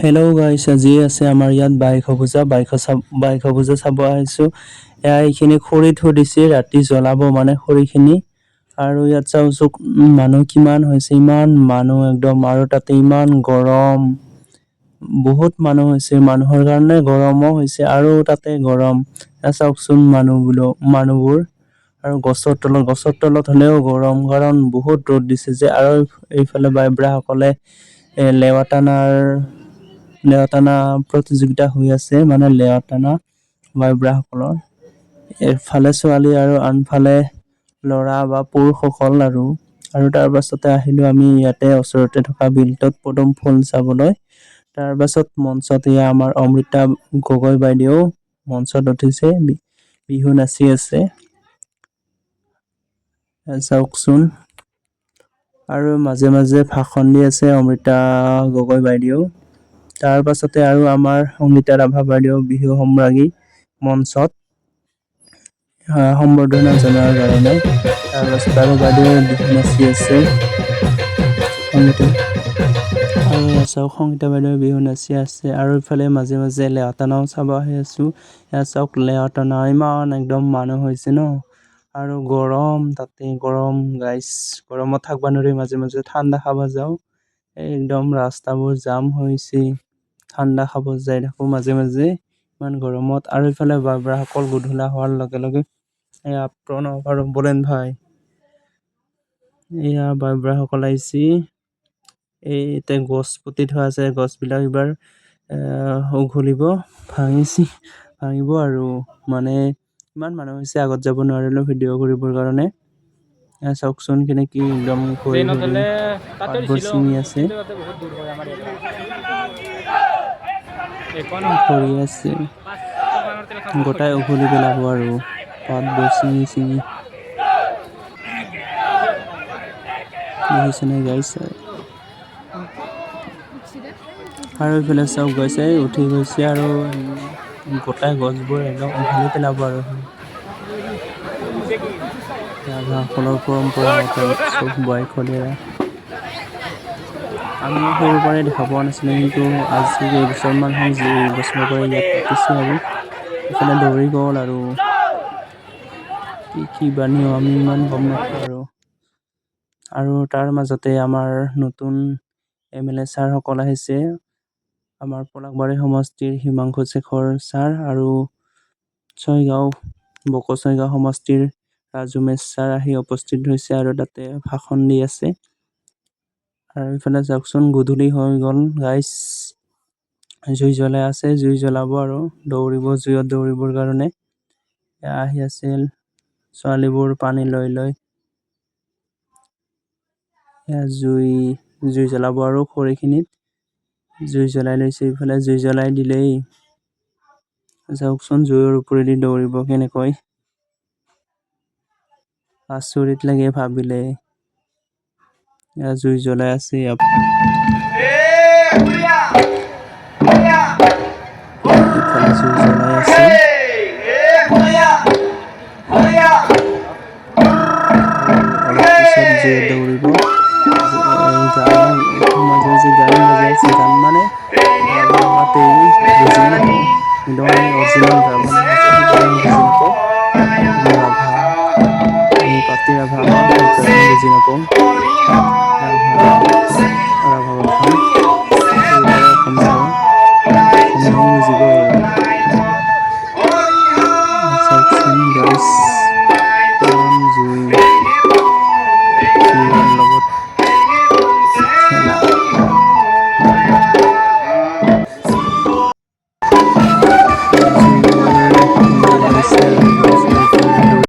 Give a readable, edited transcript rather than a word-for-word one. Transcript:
Hello' গাইছ, আজি আছে আমাৰ ইয়াত বাইক পূজা চাব আহিছোঁ। এইখিনি খৰি থৈ দিছে ৰাতি জ্বলাব মানে খৰিখিনি। আৰু ইয়াত চাওঁচোন মানুহ কিমান হৈছে, ইমান মানুহ একদম, আৰু তাতে ইমান গৰম। বহুত মানুহ হৈছে, মানুহৰ কাৰণে গৰমো হৈছে আৰু তাতে গৰম। চাওকচোন মানুহবোৰ আৰু গছৰ তলত হ'লেও গৰম, কাৰণ বহুত ৰ'দ দিছে যে। আৰু এইফালে বাইব্ৰাসকলে লেৱাটানা প্ৰতিযোগিতা হৈ আছে, মানে লেৱাটানা বাইব্ৰাসকলৰ। এফালে ছোৱালী আৰু আনফালে ল'ৰা বা পুৰুষসকল আৰু তাৰ পাছতে আহিলো আমি ইয়াতে ওচৰতে থকা বিলটোত পদুম ফুল চাবলৈ। তাৰ পাছত মঞ্চত এয়া আমাৰ অমৃতা গগৈ বাইদেউ মঞ্চত উঠিছে, বিহু নাচি আছে। চাওকচোন, আৰু মাজে মাজে ভাষণ দি আছে অমৃতা গগৈ বাইদেউ। তাৰ পাছতে আৰু আমাৰ সংগীতা ৰাভা বাইদেউ বিহু সম্ৰাজ্ঞী মঞ্চত সম্বৰ্ধনা জনোৱাৰ কাৰণে। তাৰ পাছত আৰু বাইদেৱে বিহু নাচি আছে। সংগীতা বাইদেৱে বিহু নাচি আছে, আৰু ইফালে মাজে মাজে লেৱাটানাও চাব আহি আছো। এয়া চাওক, লেৱাটানা ইমান একদম মানুহ হৈছে ন, আৰু গৰম, তাতে গৰম গাইছ, গৰমত থাকিব নোৱাৰি। মাজে মাজে ঠাণ্ডা খাব যাওঁ, একদম ৰাস্তাবোৰ জাম হৈছে। ঠাণ্ডা খাব যাই থাকো মাজে মাজে, ইমান গৰমত। আৰু ইফালে বাইব্ৰাসকল গধূলা হোৱাৰ লগে লগে এয়া প্ৰণৱ আৰু বলেন ভাই, এয়া বাইব্ৰাসকল আহিছে। এতিয়া গছ পুতি থোৱা আছে, গছবিলাক এইবাৰ উঘলিব, ভাঙিব আৰু মানে ইমান মানুহ হৈছে, আগত যাব নোৱাৰিলো ভিডিঅ' কৰিবৰ কাৰণে। চাওকচোন কেনেকে একদম ঘূৰি ট্ৰেইনত ঘূৰি হ'লে তাতে পাতবোৰ দিছিলোঁ, ছিঙি আছে, কিন্তু তাতে বহুত দূৰ হয় আমাৰ ইয়াৰ পৰা। এইখন কৰি আছে, 5 টকা তেল খাব গোটাই উঘলি পেলাব আৰু পাতবোৰ ছিঙি ছিঙি। দেখিছেনে গাইছ? আৰু এইফালে চাওক গৈছে, উঠি গৈছে, আৰু গোটাই গছবোৰ একদম উঘালি পেলাব আৰু সি। ৰাভাসকলৰ পৰম্পৰাগত উৎসৱ বাইখনেৰে। আমি সৰুৰ পৰাই দেখা পোৱা নাছিলো, কিন্তু আজি কেইবছৰমান হ'ল, যি বছৰৰ পৰা ইয়াত পাতিছে। আৰু ইফালে দৌৰি গ'ল, আৰু কি বা নিয়ম আমি ইমান গম নাপাওঁ। আৰু তাৰ মাজতে আমাৰ নতুন MLA ছাৰসকল আহিছে, আমাৰ পলাশবাৰী সমষ্টিৰ হিমাংশু শেখৰ ছাৰ, আৰু বকছয়গাঁও সমষ্টিৰ ৰাজুমেশ ছাৰ আহি উপস্থিত হৈছে, আৰু তাতে ভাষণ দি আছে। আৰু ইফালে চাওকচোন, গধূলি হৈ গ'ল গাইছ, জুই জ্বলাই আছে, জুই জ্বলাব আৰু জুইত দৌৰিবৰ কাৰণে আহি আছিল ছোৱালীবোৰ পানী লৈ লৈ। জুই জ্বলাব, আৰু খৰিখিনিত জুই জ্বলাই লৈছে। ইফালে জুই জ্বলাই দিলেই, চাওকচোন জুইৰ ওপৰেদি দৌৰিব কেনেকৈ, আচৰিত লাগে ভাবিলে। জুই জ্বলাই আছে। ইফালে জুই জ্বলাই আছে, অলপ পিছত জুইত দৌৰিব। মাজে মাজে গান বাজাই আছে, গান মানে ৰাভা ভাষাতে বুজি নাপাওঁ, কিন্তু আমি অৰিজিনেল ৰাভা ভাষা যে, সেইকাৰণে আমি বুজি নাপাওঁ। আমি পাতি ৰাভা হয়, সেইকাৰণে বুজি নাপাওঁ ৰাভা ভাষা। সৰুৰ পৰাই অসমীয়া হয়, অসমীয়াই বুজিব আৰু। চাওকচোন গাইছ, কিমান জুইৰ লগত